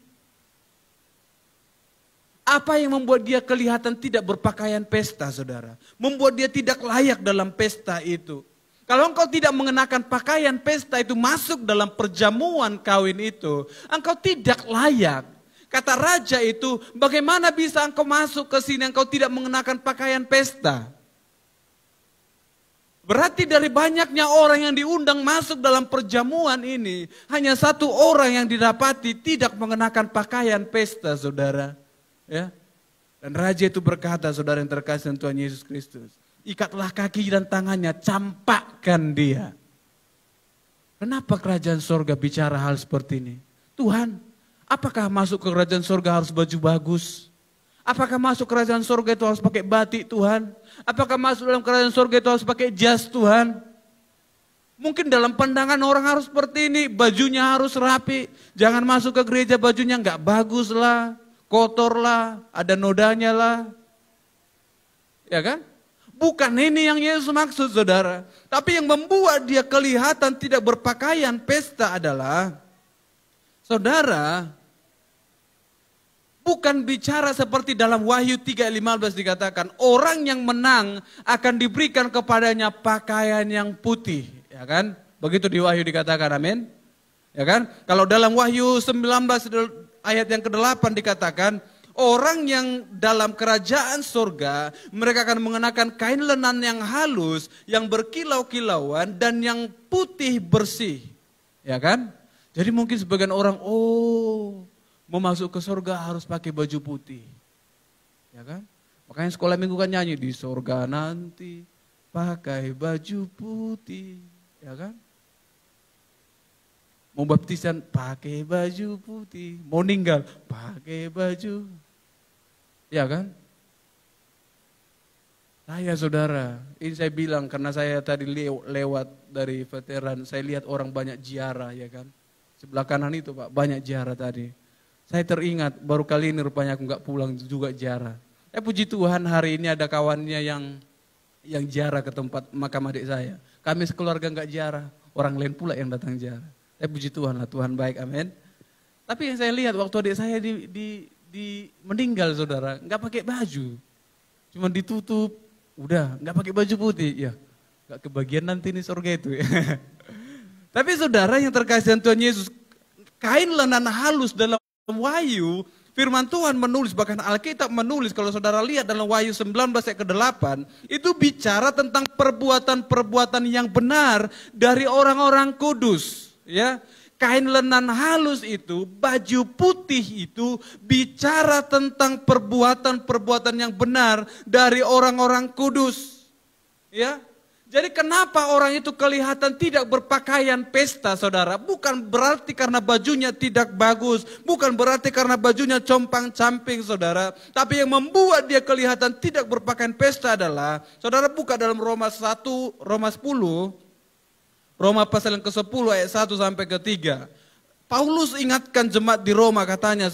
Apa yang membuat dia kelihatan tidak berpakaian pesta, saudara? Membuat dia tidak layak dalam pesta itu. Kalau engkau tidak mengenakan pakaian pesta itu masuk dalam perjamuan kawin itu, engkau tidak layak. Kata raja itu, bagaimana bisa engkau masuk ke sini engkau tidak mengenakan pakaian pesta? Berarti dari banyaknya orang yang diundang masuk dalam perjamuan ini, hanya satu orang yang didapati tidak mengenakan pakaian pesta, saudara. Ya. Dan raja itu berkata, saudara yang terkasih Tuhan Yesus Kristus, ikatlah kaki dan tangannya, campakkan dia. Kenapa kerajaan sorga bicara hal seperti ini? Tuhan, apakah masuk ke kerajaan sorga harus baju bagus? Apakah masuk kerajaan sorga itu harus pakai batik, Tuhan? Apakah masuk dalam kerajaan sorga itu harus pakai jas, Tuhan? Mungkin dalam pandangan orang harus seperti ini, bajunya harus rapi. Jangan masuk ke gereja bajunya nggak bagus lah, kotor lah, ada nodanya lah. Ya kan? Bukan ini yang Yesus maksud, saudara. Tapi yang membuat dia kelihatan tidak berpakaian pesta adalah, saudara, bukan bicara seperti dalam Wahyu 3:15 dikatakan, orang yang menang akan diberikan kepadanya pakaian yang putih. Ya kan? Begitu di Wahyu dikatakan, amin. Ya kan? Kalau dalam Wahyu 19 ayat yang ke-8 dikatakan, orang yang dalam kerajaan surga, mereka akan mengenakan kain lenan yang halus, yang berkilau-kilauan, dan yang putih bersih. Ya kan? Jadi mungkin sebagian orang, mau masuk ke surga harus pakai baju putih. Ya kan? Makanya sekolah minggu kan nyanyi, di surga nanti pakai baju putih. Ya kan? Mau baptisan pakai baju putih, mau ninggal pakai baju. Ya kan? Saya saudara, ini saya bilang karena saya tadi lewat dari veteran, saya lihat orang banyak ziarah ya kan. Sebelah kanan itu Pak, banyak ziarah tadi. Saya teringat baru kali ini rupanya aku nggak pulang juga ziarah. Puji Tuhan hari ini ada kawannya yang ziarah ke tempat makam adik saya. Kami sekeluarga nggak ziarah, orang lain pula yang datang ziarah. Puji Tuhan lah, Tuhan baik, amin. Tapi yang saya lihat waktu adik saya meninggal saudara, nggak pakai baju, cuma ditutup, udah nggak pakai baju putih, ya nggak kebagian nanti nih surga itu. Ya. Tapi saudara yang terkasih Tuhan Yesus, kain lenan halus dalam Wahyu, firman Tuhan menulis, bahkan Alkitab menulis, kalau saudara lihat dalam Wahyu 19 ayat ke-8, itu bicara tentang perbuatan-perbuatan yang benar dari orang-orang kudus, ya. Kain lenan halus itu, baju putih itu bicara tentang perbuatan-perbuatan yang benar dari orang-orang kudus. Ya. Jadi kenapa orang itu kelihatan tidak berpakaian pesta, saudara? Bukan berarti karena bajunya tidak bagus, bukan berarti karena bajunya compang-camping, saudara. Tapi yang membuat dia kelihatan tidak berpakaian pesta adalah, saudara buka dalam Roma 1, Roma 10, Roma pasal yang ke-10 ayat 1 sampai ke 3. Paulus ingatkan jemaat di Roma katanya,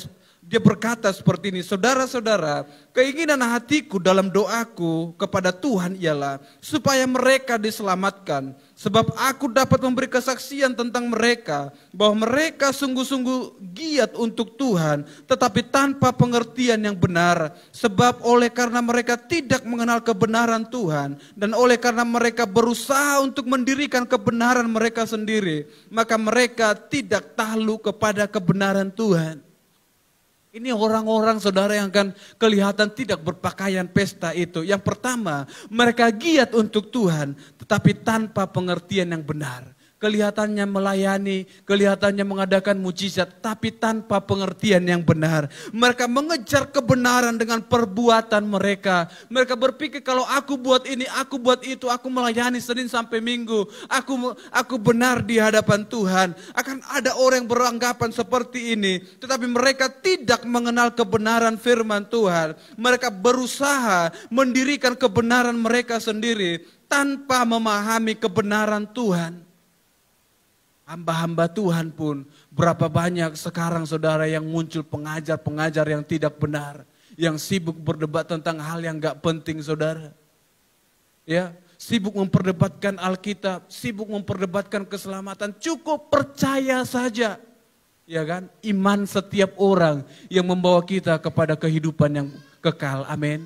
Dia berkata seperti ini, saudara-saudara, keinginan hatiku dalam doaku kepada Tuhan ialah supaya mereka diselamatkan. Sebab aku dapat memberi kesaksian tentang mereka, bahwa mereka sungguh-sungguh giat untuk Tuhan, tetapi tanpa pengertian yang benar. Sebab oleh karena mereka tidak mengenal kebenaran Tuhan, dan oleh karena mereka berusaha untuk mendirikan kebenaran mereka sendiri, maka mereka tidak takluk kepada kebenaran Tuhan. Ini orang-orang saudara yang akan kelihatan tidak berpakaian pesta itu. Yang pertama, mereka giat untuk Tuhan tetapi tanpa pengertian yang benar. Kelihatannya melayani, kelihatannya mengadakan mujizat, tapi tanpa pengertian yang benar. Mereka mengejar kebenaran dengan perbuatan mereka. Mereka berpikir kalau aku buat ini, aku buat itu, aku melayani Senin sampai Minggu, aku benar di hadapan Tuhan. Akan ada orang yang beranggapan seperti ini, tetapi mereka tidak mengenal kebenaran firman Tuhan. Mereka berusaha mendirikan kebenaran mereka sendiri tanpa memahami kebenaran Tuhan. Hamba-hamba Tuhan pun berapa banyak sekarang saudara yang muncul pengajar-pengajar yang tidak benar. Yang sibuk berdebat tentang hal yang gak penting saudara. Ya, sibuk memperdebatkan Alkitab, sibuk memperdebatkan keselamatan. Cukup percaya saja. Ya kan, iman setiap orang yang membawa kita kepada kehidupan yang kekal. Amin.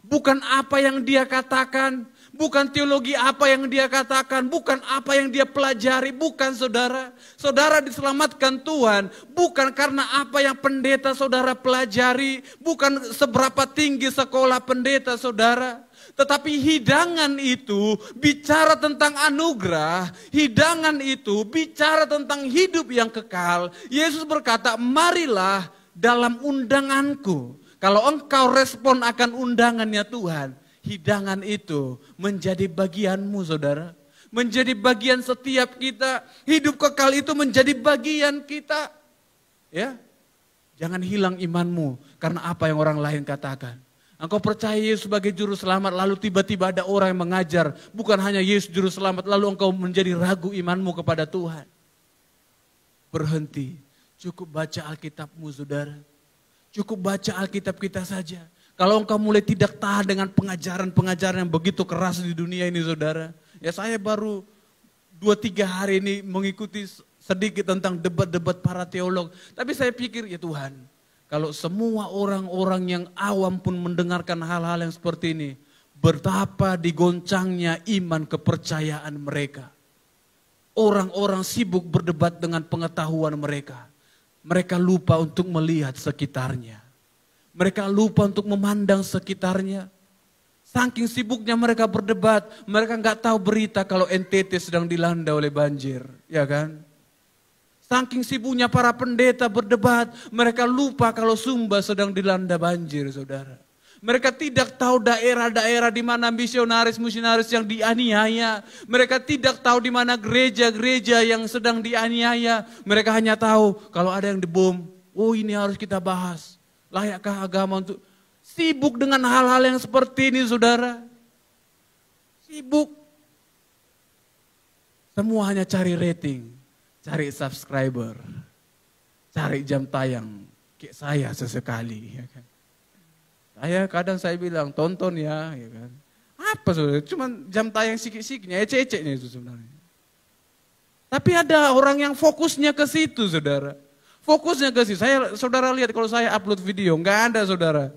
Bukan apa yang dia katakan, bukan teologi apa yang dia katakan, bukan apa yang dia pelajari, bukan saudara. Saudara diselamatkan Tuhan, bukan karena apa yang pendeta saudara pelajari, bukan seberapa tinggi sekolah pendeta saudara. Tetapi hidangan itu bicara tentang anugerah, hidangan itu bicara tentang hidup yang kekal. Yesus berkata, marilah dalam undanganku. Kalau engkau respon akan undangannya Tuhan, hidangan itu menjadi bagianmu saudara. Menjadi bagian setiap kita. Hidup kekal itu menjadi bagian kita. Ya, jangan hilang imanmu karena apa yang orang lain katakan. Engkau percaya Yesus sebagai juru selamat, lalu tiba-tiba ada orang yang mengajar. Bukan hanya Yesus juru selamat, lalu engkau menjadi ragu imanmu kepada Tuhan. Berhenti, cukup baca Alkitabmu saudara. Cukup baca Alkitab kita saja. Kalau engkau mulai tidak tahan dengan pengajaran-pengajaran yang begitu keras di dunia ini saudara. Ya saya baru 2-3 hari ini mengikuti sedikit tentang debat-debat para teolog. Tapi saya pikir ya Tuhan, kalau semua orang-orang yang awam pun mendengarkan hal-hal yang seperti ini, betapa digoncangnya iman kepercayaan mereka. Orang-orang sibuk berdebat dengan pengetahuan mereka. Mereka lupa untuk melihat sekitarnya. Mereka lupa untuk memandang sekitarnya. Saking sibuknya mereka berdebat, mereka nggak tahu berita kalau NTT sedang dilanda oleh banjir, ya kan? Saking sibuknya para pendeta berdebat, mereka lupa kalau Sumba sedang dilanda banjir, saudara. Mereka tidak tahu daerah-daerah di mana misionaris-misionaris yang dianiaya. Mereka tidak tahu di mana gereja-gereja yang sedang dianiaya. Mereka hanya tahu kalau ada yang dibom, oh ini harus kita bahas. Layakkah agama untuk sibuk dengan hal-hal yang seperti ini saudara. Sibuk. Semua hanya cari rating, cari subscriber, cari jam tayang. Kayak saya sesekali, ya kan. Saya bilang tonton ya kan. Apa saudara? Cuman jam tayang sikit-sikitnya, ecek-eceknya itu sebenarnya. Tapi ada orang yang fokusnya ke situ saudara. Fokusnya ke situ. Saudara lihat kalau saya upload video, nggak ada saudara.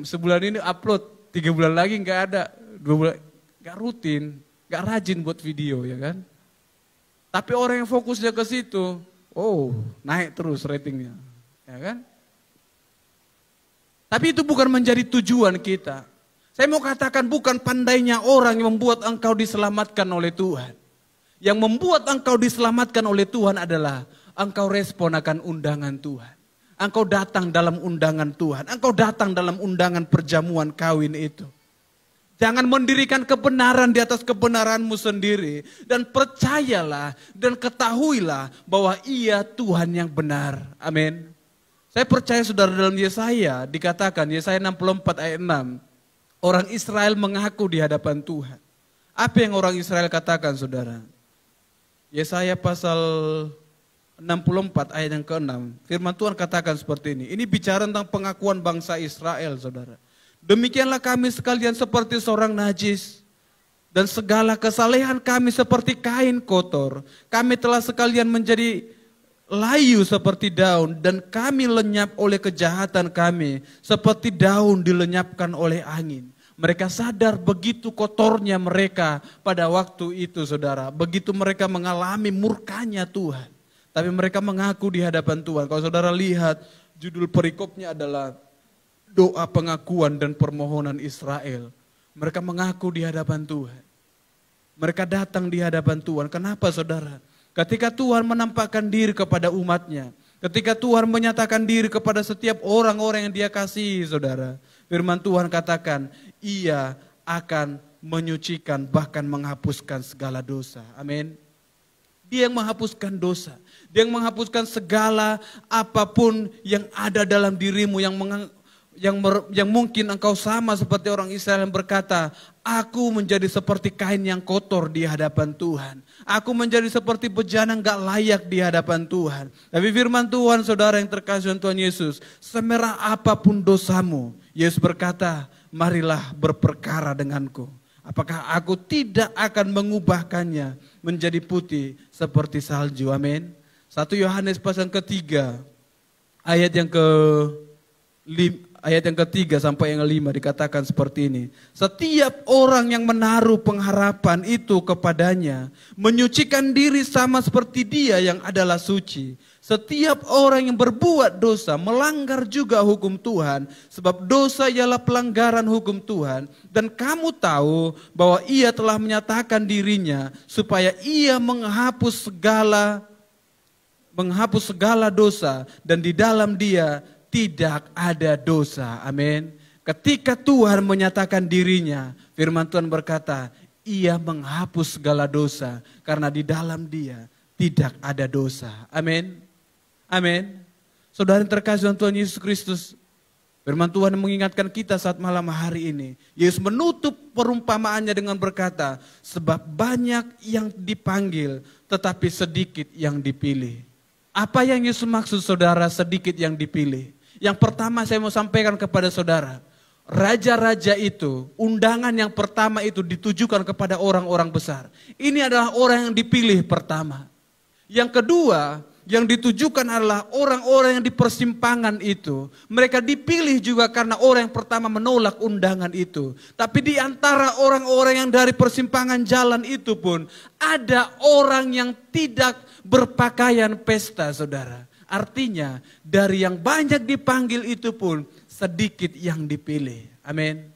Sebulan ini upload, 3 bulan lagi nggak ada, 2 bulan, nggak rutin, nggak rajin buat video ya kan. Tapi orang yang fokusnya ke situ, naik terus ratingnya, ya kan. Tapi itu bukan menjadi tujuan kita. Saya mau katakan bukan pandainya orang yang membuat engkau diselamatkan oleh Tuhan. Yang membuat engkau diselamatkan oleh Tuhan adalah engkau respon akan undangan Tuhan. Engkau datang dalam undangan Tuhan. Engkau datang dalam undangan perjamuan kawin itu. Jangan mendirikan kebenaran di atas kebenaranmu sendiri. Dan percayalah dan ketahuilah bahwa Ia Tuhan yang benar. Amin. Saya percaya saudara dalam Yesaya dikatakan, Yesaya 64 ayat 6. Orang Israel mengaku di hadapan Tuhan. Apa yang orang Israel katakan saudara? Yesaya pasal 64 ayat yang ke-6. Firman Tuhan katakan seperti ini. Ini bicara tentang pengakuan bangsa Israel, saudara. Demikianlah kami sekalian seperti seorang najis. Dan segala kesalehan kami seperti kain kotor. Kami telah sekalian menjadi layu seperti daun. Dan kami lenyap oleh kejahatan kami. Seperti daun dilenyapkan oleh angin. Mereka sadar begitu kotornya mereka pada waktu itu, saudara. Begitu mereka mengalami murkanya Tuhan. Tapi mereka mengaku di hadapan Tuhan. Kalau saudara lihat, judul perikopnya adalah doa pengakuan dan permohonan Israel. Mereka mengaku di hadapan Tuhan. Mereka datang di hadapan Tuhan. Kenapa, saudara? Ketika Tuhan menampakkan diri kepada umatnya. Ketika Tuhan menyatakan diri kepada setiap orang-orang yang dia kasihi, saudara. Firman Tuhan katakan, Ia akan menyucikan bahkan menghapuskan segala dosa. Amin. Dia yang menghapuskan dosa. Dia yang menghapuskan segala apapun yang ada dalam dirimu yang mungkin engkau sama seperti orang Israel yang berkata, aku menjadi seperti kain yang kotor di hadapan Tuhan. Aku menjadi seperti bejana gak layak di hadapan Tuhan. Tapi firman Tuhan, saudara yang terkasih Tuhan Yesus, semerah apapun dosamu, Yesus berkata, marilah berperkara denganku. Apakah aku tidak akan mengubahkannya menjadi putih seperti salju. Amin. 1 Yohanes pasal ketiga ayat yang ketiga sampai yang kelima dikatakan seperti ini. Setiap orang yang menaruh pengharapan itu kepadanya menyucikan diri sama seperti Dia yang adalah suci. Setiap orang yang berbuat dosa melanggar juga hukum Tuhan, sebab dosa ialah pelanggaran hukum Tuhan. Dan kamu tahu bahwa Ia telah menyatakan dirinya supaya Ia menghapus segala dosa, dan di dalam Dia tidak ada dosa. Amin. Ketika Tuhan menyatakan dirinya, firman Tuhan berkata, Ia menghapus segala dosa karena di dalam Dia tidak ada dosa. Amin. Amin. Saudara yang terkasih Tuhan Yesus Kristus, firman Tuhan mengingatkan kita saat malam hari ini. Yesus menutup perumpamaannya dengan berkata, sebab banyak yang dipanggil tetapi sedikit yang dipilih. Apa yang Yesus maksud, saudara, sedikit yang dipilih? Yang pertama saya mau sampaikan kepada saudara, raja-raja itu, undangan yang pertama itu ditujukan kepada orang-orang besar. Ini adalah orang yang dipilih pertama. Yang kedua, yang ditujukan adalah orang-orang yang di persimpangan itu. Mereka dipilih juga karena orang yang pertama menolak undangan itu. Tapi di antara orang-orang yang dari persimpangan jalan itu pun, ada orang yang tidak berpakaian pesta, saudara. Artinya dari yang banyak dipanggil itu pun sedikit yang dipilih. Amin.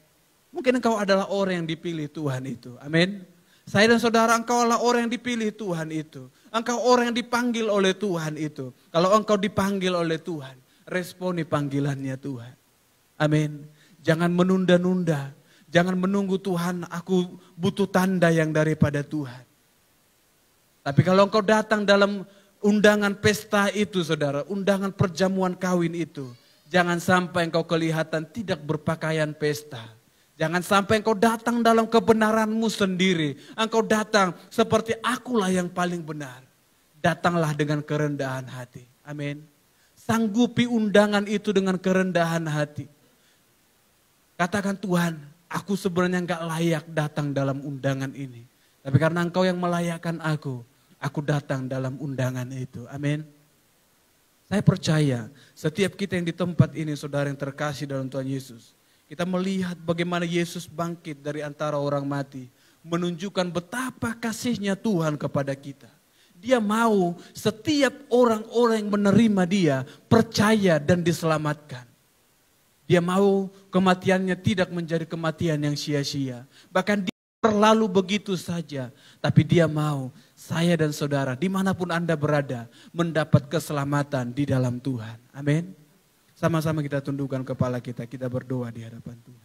Mungkin engkau adalah orang yang dipilih Tuhan itu. Amin. Saya dan saudara, engkau adalah orang yang dipilih Tuhan itu. Engkau orang yang dipanggil oleh Tuhan itu. Kalau engkau dipanggil oleh Tuhan, responi panggilannya Tuhan. Amin. Jangan menunda-nunda. Jangan menunggu Tuhan, aku butuh tanda yang daripada Tuhan. Tapi kalau engkau datang dalam undangan pesta itu, saudara, undangan perjamuan kawin itu, jangan sampai engkau kelihatan tidak berpakaian pesta. Jangan sampai engkau datang dalam kebenaranmu sendiri. Engkau datang seperti akulah yang paling benar. Datanglah dengan kerendahan hati. Amin. Sanggupi undangan itu dengan kerendahan hati. Katakan, Tuhan, aku sebenarnya enggak layak datang dalam undangan ini. Tapi karena engkau yang melayakkan aku datang dalam undangan itu. Amin. Saya percaya setiap kita yang di tempat ini, saudara yang terkasih dalam Tuhan Yesus, kita melihat bagaimana Yesus bangkit dari antara orang mati. Menunjukkan betapa kasihnya Tuhan kepada kita. Dia mau setiap orang-orang yang menerima Dia percaya dan diselamatkan. Dia mau kematiannya tidak menjadi kematian yang sia-sia. Bahkan dia berlalu begitu saja. Tapi Dia mau saya dan saudara dimanapun Anda berada mendapat keselamatan di dalam Tuhan. Amin. Sama-sama kita tundukkan kepala kita berdoa di hadapan Tuhan.